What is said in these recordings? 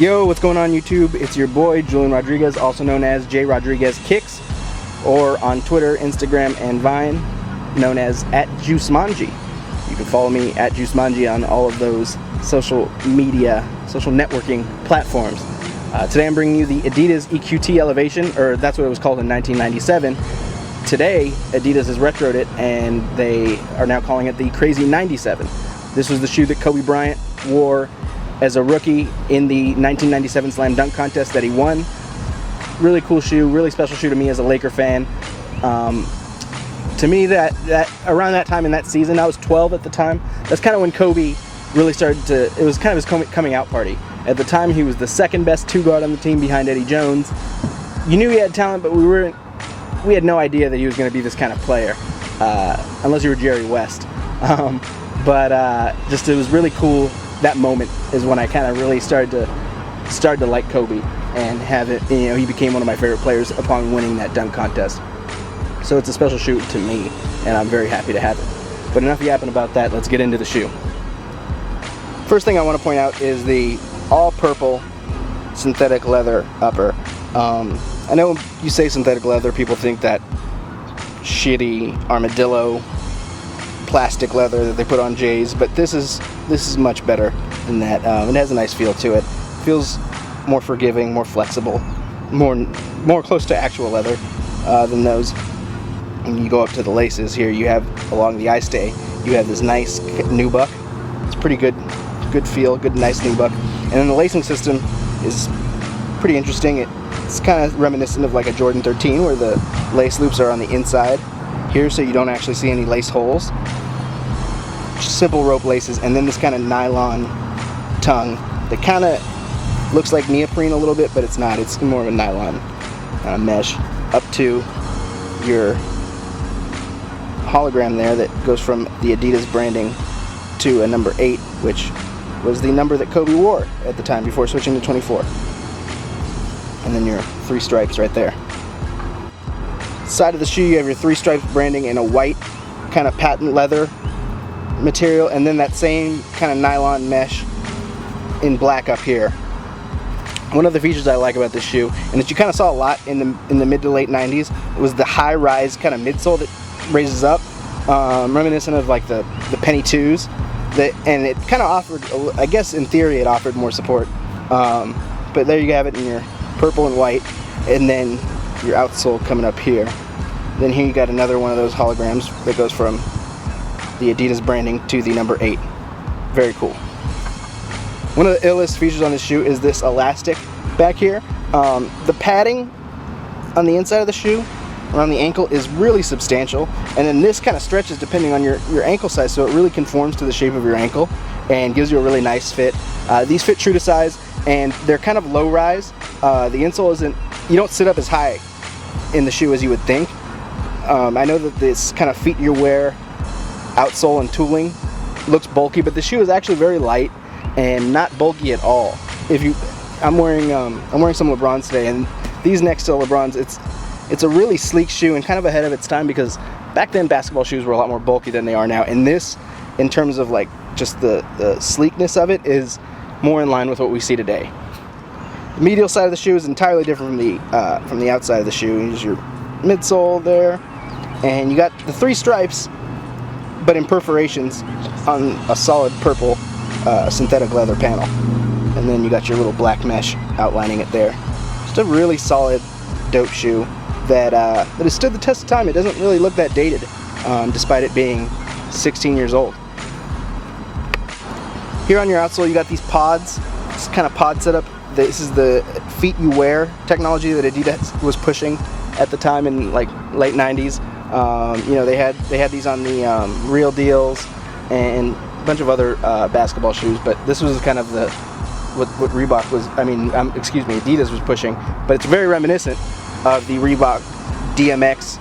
Yo, what's going on YouTube? It's your boy Julian Rodriguez, also known as J Rodriguez Kicks, or on Twitter, Instagram, and Vine, known as @JuiceManji. You can follow me @JuiceManji on all of those social media, social networking platforms. Today I'm bringing you the Adidas EQT Elevation, or that's what it was called in 1997. Today, Adidas has retroed it, and they are now calling it the Crazy 97. This was the shoe that Kobe Bryant wore as a rookie in the 1997 Slam Dunk Contest that he won. Really cool shoe, really special shoe to me as a Laker fan. To me, that around that time in that season, I was 12 at the time. That's kind of when Kobe really started to, it was kind of his coming out party. At the time, he was the second best two guard on the team behind Eddie Jones. You knew he had talent, but we had no idea that he was going to be this kind of player, unless you were Jerry West. Just it was really cool. That moment is when I kind of really started to like Kobe and have it. You know, he became one of my favorite players upon winning that dunk contest. So it's a special shoe to me, and I'm very happy to have it. But enough yapping about that. Let's get into the shoe. First thing I want to point out is the all-purple synthetic leather upper. I know you say synthetic leather, people think that shitty armadillo plastic leather that they put on J's, but this is much better than that. It has a nice feel to it. Feels more forgiving, more flexible, more close to actual leather than those. And you go up to the laces here, you have along the eye stay, you have this nice nubuck. It's pretty good feel, good nice nubuck. And then the lacing system is pretty interesting. It's kind of reminiscent of like a Jordan 13 where the lace loops are on the inside here, so you don't actually see any lace holes. Just simple rope laces, and then this kind of nylon tongue that kind of looks like neoprene a little bit, but it's not. It's more of a nylon mesh up to your hologram there that goes from the Adidas branding to a number 8, which was the number that Kobe wore at the time before switching to 24. And then your 3 stripes right there. Side of the shoe, you have your 3 stripes branding in a white kind of patent leather material, and then that same kind of nylon mesh in black up here. One of the features I like about this shoe, and that you kind of saw a lot in the mid to late 90s, was the high-rise kind of midsole that raises up, reminiscent of like the Penny 2s. And it kind of offered, I guess in theory, it offered more support. But there you have it in your purple and white, and then your outsole coming up here. Then here you got another one of those holograms that goes from the Adidas branding to the number 8. Very cool. One of the illest features on this shoe is this elastic back here. The padding on the inside of the shoe around the ankle is really substantial, and then this kind of stretches depending on your ankle size, so it really conforms to the shape of your ankle and gives you a really nice fit. These fit true to size, and they're kind of low rise. The insole isn't, you don't sit up as high in the shoe as you would think. I know that this kind of feet you wear outsole and tooling looks bulky, but the shoe is actually very light and not bulky at all. I'm wearing some LeBrons today, and these next to LeBrons, it's a really sleek shoe and kind of ahead of its time, because back then basketball shoes were a lot more bulky than they are now, and this, in terms of like just the sleekness of it, is more in line with what we see today. The medial side of the shoe is entirely different from the outside of the shoe. Here's your midsole there, and you got the 3 stripes, but in perforations on a solid purple synthetic leather panel, and then you got your little black mesh outlining it there. Just a really solid, dope shoe that has stood the test of time. It doesn't really look that dated, despite it being 16 years old. Here on your outsole, you got these pods. This kind of pod setup. This is the feet you wear technology that Adidas was pushing at the time in like late 90s. You know, they had these on the Real Deals and a bunch of other basketball shoes, but this was kind of what Reebok was. Adidas was pushing. But it's very reminiscent of the Reebok DMX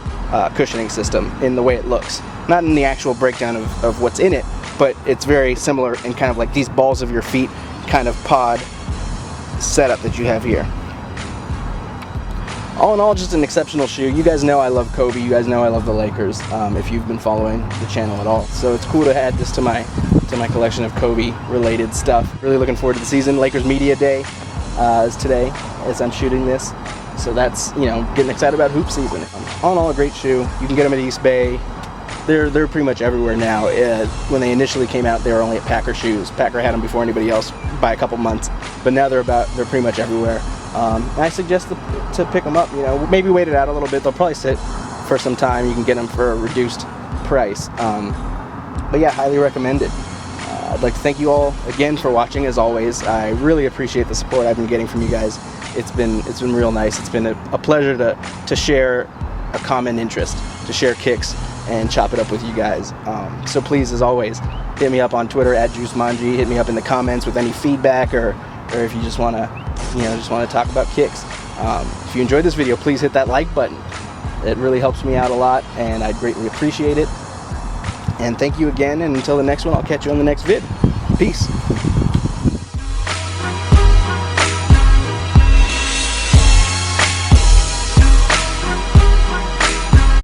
cushioning system in the way it looks. Not in the actual breakdown of what's in it, but it's very similar in kind of like these balls of your feet kind of pod setup that you have here. All in all, just an exceptional shoe. You guys know I love Kobe. You guys know I love the Lakers, if you've been following the channel at all. So it's cool to add this to my collection of Kobe related stuff. Really looking forward to the season. Lakers Media Day is today as I'm shooting this. So that's, you know, getting excited about hoop season. All in all, a great shoe. You can get them at East Bay. They're pretty much everywhere now. When they initially came out, they were only at Packer Shoes. Packer had them before anybody else by a couple months, but now they're pretty much everywhere. And I suggest to pick them up. You know, maybe wait it out a little bit. They'll probably sit for some time. You can get them for a reduced price. But yeah, highly recommended. I'd like to thank you all again for watching. As always, I really appreciate the support I've been getting from you guys. It's been real nice. It's been a pleasure to share a common interest, to share kicks and chop it up with you guys. So please, as always, hit me up on Twitter at JuiceManji. Hit me up in the comments with any feedback, or if you just want to talk about kicks. If you enjoyed this video, please hit that like button. It really helps me out a lot, and I'd greatly appreciate it. And thank you again, and until the next one, I'll catch you on the next vid. Peace.